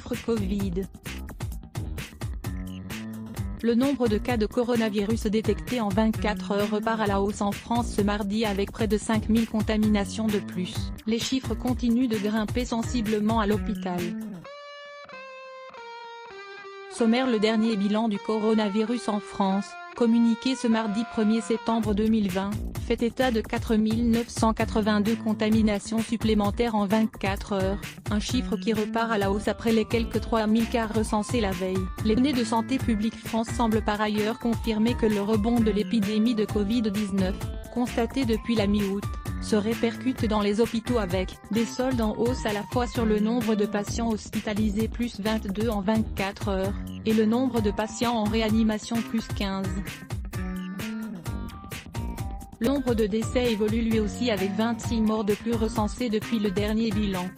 chiffres Covid. Le nombre de cas de coronavirus détectés en 24 heures repart à la hausse en France ce mardi avec près de 5000 contaminations de plus. Les chiffres continuent de grimper sensiblement à l'hôpital. Sommaire: le dernier bilan du coronavirus en France, communiqué ce mardi 1er septembre 2020, fait état de 4982 contaminations supplémentaires en 24 heures, un chiffre qui repart à la hausse après les quelques 3000 cas recensés la veille. Les données de Santé publique France semblent par ailleurs confirmer que le rebond de l'épidémie de Covid-19, constaté depuis la mi-août, se répercute dans les hôpitaux avec des soldes en hausse à la fois sur le nombre de patients hospitalisés plus 22 en 24 heures, et le nombre de patients en réanimation plus 15. Le nombre de décès évolue lui aussi avec 26 morts de plus recensés depuis le dernier bilan.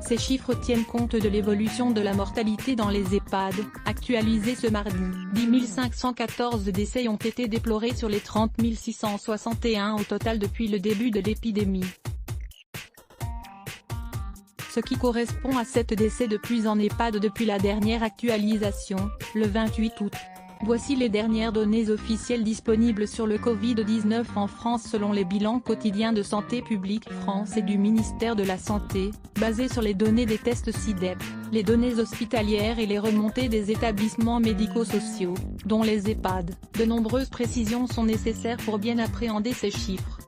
Ces chiffres tiennent compte de l'évolution de la mortalité dans les EHPAD, actualisés ce mardi. 10 514 décès ont été déplorés sur les 30 661 au total depuis le début de l'épidémie. Ce qui correspond à 7 décès de plus en EHPAD depuis la dernière actualisation, le 28 août. Voici les dernières données officielles disponibles sur le Covid-19 en France selon les bilans quotidiens de Santé publique France et du ministère de la Santé, basés sur les données des tests SI-DEP, les données hospitalières et les remontées des établissements médico-sociaux, dont les EHPAD. De nombreuses précisions sont nécessaires pour bien appréhender ces chiffres.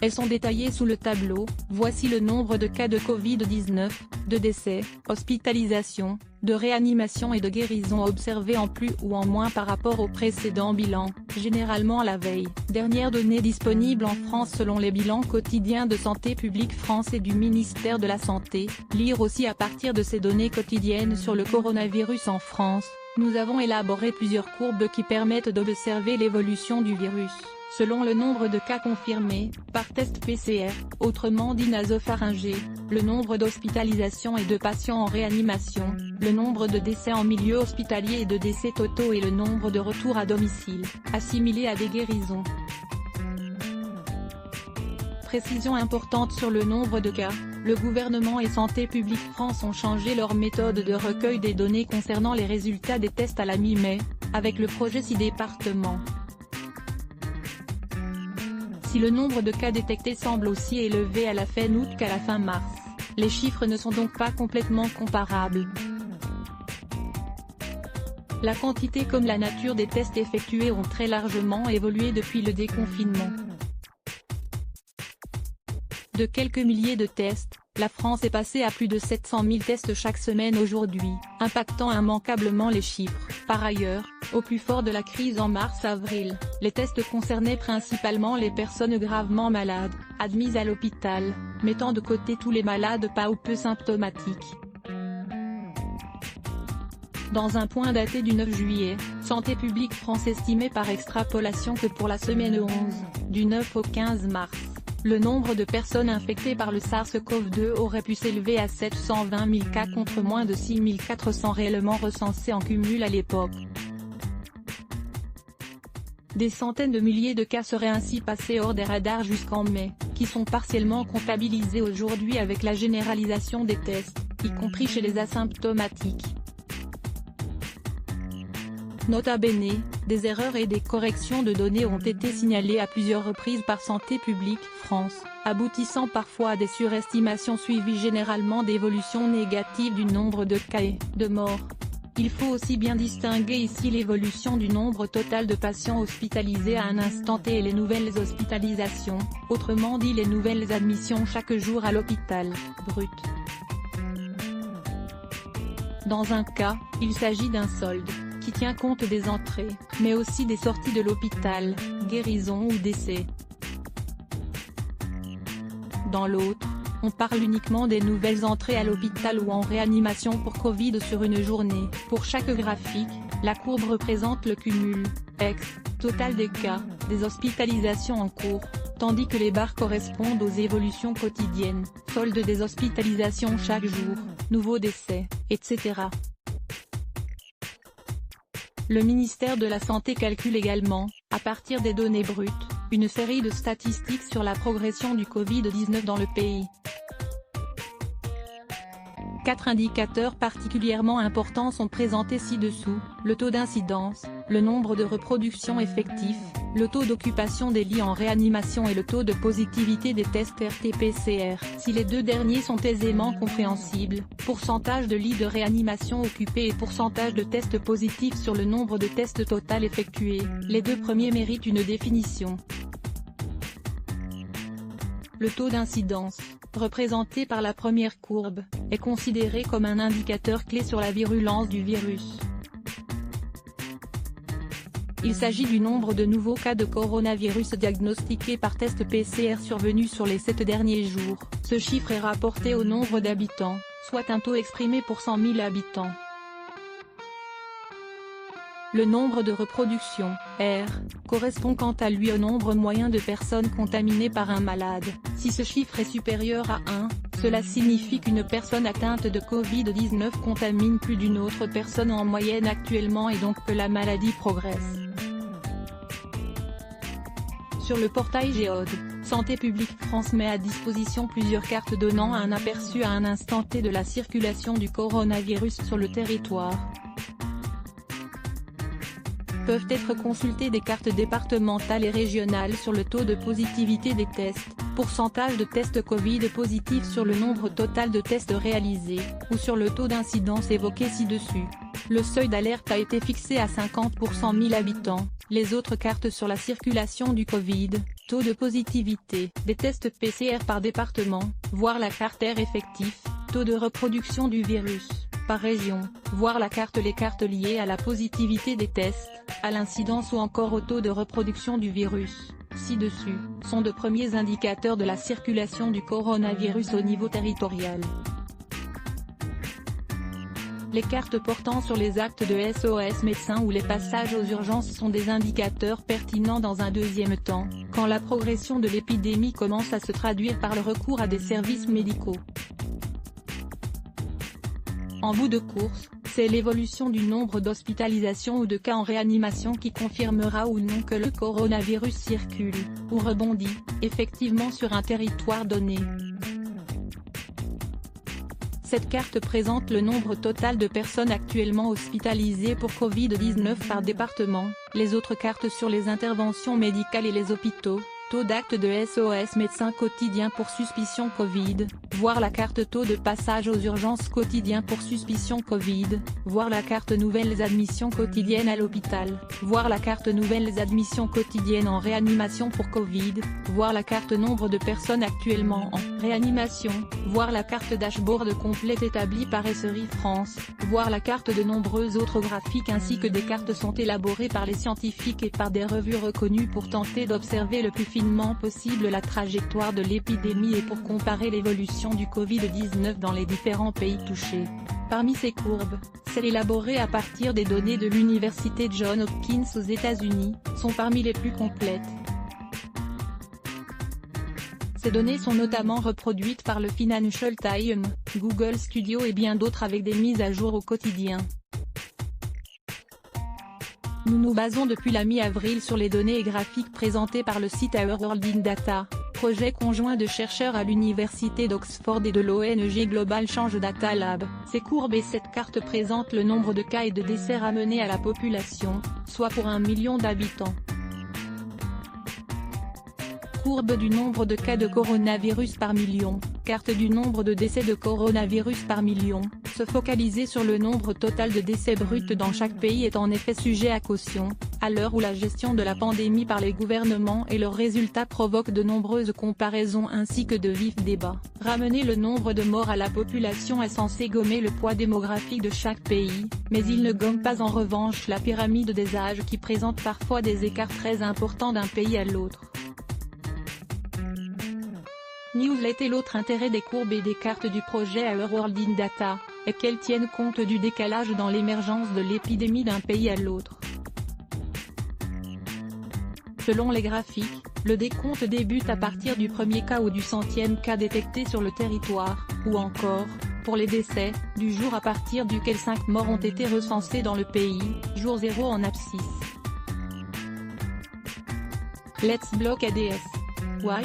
Elles sont détaillées sous le tableau. Voici le nombre de cas de Covid-19, de décès, hospitalisation, de réanimation et de guérison observés en plus ou en moins par rapport au précédent bilan, généralement la veille. Dernières données disponibles en France selon les bilans quotidiens de Santé publique France et du ministère de la Santé. Lire aussi à partir de ces données quotidiennes sur le coronavirus en France, nous avons élaboré plusieurs courbes qui permettent d'observer l'évolution du virus. Selon le nombre de cas confirmés, par test PCR, autrement dit nasopharyngé, le nombre d'hospitalisations et de patients en réanimation, le nombre de décès en milieu hospitalier et de décès totaux et le nombre de retours à domicile, assimilés à des guérisons. Précision importante sur le nombre de cas, le gouvernement et Santé publique France ont changé leur méthode de recueil des données concernant les résultats des tests à la mi-mai, avec le projet 6 départements. Si le nombre de cas détectés semble aussi élevé à la fin août qu'à la fin mars, les chiffres ne sont donc pas complètement comparables. La quantité comme la nature des tests effectués ont très largement évolué depuis le déconfinement. De quelques milliers de tests, la France est passée à plus de 700 000 tests chaque semaine aujourd'hui, impactant immanquablement les chiffres. Par ailleurs, au plus fort de la crise en mars-avril, les tests concernaient principalement les personnes gravement malades, admises à l'hôpital, mettant de côté tous les malades pas ou peu symptomatiques. Dans un point daté du 9 juillet, Santé publique France estimait par extrapolation que pour la semaine 11, du 9 au 15 mars, le nombre de personnes infectées par le SARS-CoV-2 aurait pu s'élever à 720 000 cas contre moins de 6 400 réellement recensés en cumul à l'époque. Des centaines de milliers de cas seraient ainsi passés hors des radars jusqu'en mai, qui sont partiellement comptabilisés aujourd'hui avec la généralisation des tests, y compris chez les asymptomatiques. Nota bene, des erreurs et des corrections de données ont été signalées à plusieurs reprises par Santé publique France, aboutissant parfois à des surestimations suivies généralement d'évolutions négatives du nombre de cas et de morts. Il faut aussi bien distinguer ici l'évolution du nombre total de patients hospitalisés à un instant T et les nouvelles hospitalisations, autrement dit les nouvelles admissions chaque jour à l'hôpital, brut. Dans un cas, il s'agit d'un solde, qui tient compte des entrées, mais aussi des sorties de l'hôpital, guérison ou décès. Dans l'autre, on parle uniquement des nouvelles entrées à l'hôpital ou en réanimation pour Covid sur une journée. Pour chaque graphique, la courbe représente le cumul, total des cas, des hospitalisations en cours, tandis que les barres correspondent aux évolutions quotidiennes, solde des hospitalisations chaque jour, nouveaux décès, etc. Le ministère de la Santé calcule également, à partir des données brutes, une série de statistiques sur la progression du Covid-19 dans le pays. 4 indicateurs particulièrement importants sont présentés ci-dessous: le taux d'incidence, le nombre de reproductions effectifs, le taux d'occupation des lits en réanimation et le taux de positivité des tests RT-PCR. Si les deux derniers sont aisément compréhensibles, pourcentage de lits de réanimation occupés et pourcentage de tests positifs sur le nombre de tests total effectués, les deux premiers méritent une définition. Le taux d'incidence, représenté par la première courbe, est considéré comme un indicateur clé sur la virulence du virus. Il s'agit du nombre de nouveaux cas de coronavirus diagnostiqués par test PCR survenus sur les 7 derniers jours. Ce chiffre est rapporté au nombre d'habitants, soit un taux exprimé pour 100 000 habitants. Le nombre de reproductions, R, correspond quant à lui au nombre moyen de personnes contaminées par un malade. Si ce chiffre est supérieur à 1, cela signifie qu'une personne atteinte de Covid-19 contamine plus d'une autre personne en moyenne actuellement et donc que la maladie progresse. Sur le portail Géode, Santé publique France met à disposition plusieurs cartes donnant un aperçu à un instant T de la circulation du coronavirus sur le territoire. Peuvent être consultées des cartes départementales et régionales sur le taux de positivité des tests, pourcentage de tests Covid positifs sur le nombre total de tests réalisés, ou sur le taux d'incidence évoqué ci-dessus. Le seuil d'alerte a été fixé à 50 pour 100 000 habitants. Les autres cartes sur la circulation du Covid, taux de positivité, des tests PCR par département, voire la carte R effectif, taux de reproduction du virus, par région, voire les cartes liées à la positivité des tests, à l'incidence ou encore au taux de reproduction du virus, ci-dessus, sont de premiers indicateurs de la circulation du coronavirus au niveau territorial. Les cartes portant sur les actes de SOS médecins ou les passages aux urgences sont des indicateurs pertinents dans un deuxième temps, quand la progression de l'épidémie commence à se traduire par le recours à des services médicaux. En bout de course, c'est l'évolution du nombre d'hospitalisations ou de cas en réanimation qui confirmera ou non que le coronavirus circule, ou rebondit, effectivement sur un territoire donné. Cette carte présente le nombre total de personnes actuellement hospitalisées pour Covid-19 par département, les autres cartes sur les interventions médicales et les hôpitaux, taux d'actes de SOS médecins quotidiens pour suspicion Covid, voire la carte taux de passage aux urgences quotidiens pour suspicion Covid, voire la carte nouvelles admissions quotidiennes à l'hôpital, voire la carte nouvelles admissions quotidiennes en réanimation pour Covid, voire la carte nombre de personnes actuellement en réanimation, voire la carte dashboard complète établie par SRI France, voire la carte de nombreux autres graphiques ainsi que des cartes sont élaborées par les scientifiques et par des revues reconnues pour tenter d'observer le plus finement possible la trajectoire de l'épidémie et pour comparer l'évolution du Covid-19 dans les différents pays touchés. Parmi ces courbes, celles élaborées à partir des données de l'université Johns Hopkins aux États-Unis, sont parmi les plus complètes. Ces données sont notamment reproduites par le Financial Times, Google Studio et bien d'autres avec des mises à jour au quotidien. Nous nous basons depuis la mi-avril sur les données et graphiques présentés par le site Our World in Data, projet conjoint de chercheurs à l'université d'Oxford et de l'ONG Global Change Data Lab. Ces courbes et cette carte présentent le nombre de cas et de décès ramenés à la population, soit pour 1 million d'habitants. Courbe du nombre de cas de coronavirus par million, carte du nombre de décès de coronavirus par million. Se focaliser sur le nombre total de décès bruts dans chaque pays est en effet sujet à caution, à l'heure où la gestion de la pandémie par les gouvernements et leurs résultats provoquent de nombreuses comparaisons ainsi que de vifs débats. Ramener le nombre de morts à la population est censé gommer le poids démographique de chaque pays, mais il ne gomme pas en revanche la pyramide des âges qui présente parfois des écarts très importants d'un pays à l'autre. Newslet et l'autre intérêt des courbes et des cartes du projet Our World in Data, est qu'elles tiennent compte du décalage dans l'émergence de l'épidémie d'un pays à l'autre. Selon les graphiques, le décompte débute à partir du premier cas ou du 100e cas détecté sur le territoire, ou encore, pour les décès, du jour à partir duquel 5 morts ont été recensés dans le pays, jour 0 en abscisse. Let's block ADS. Why?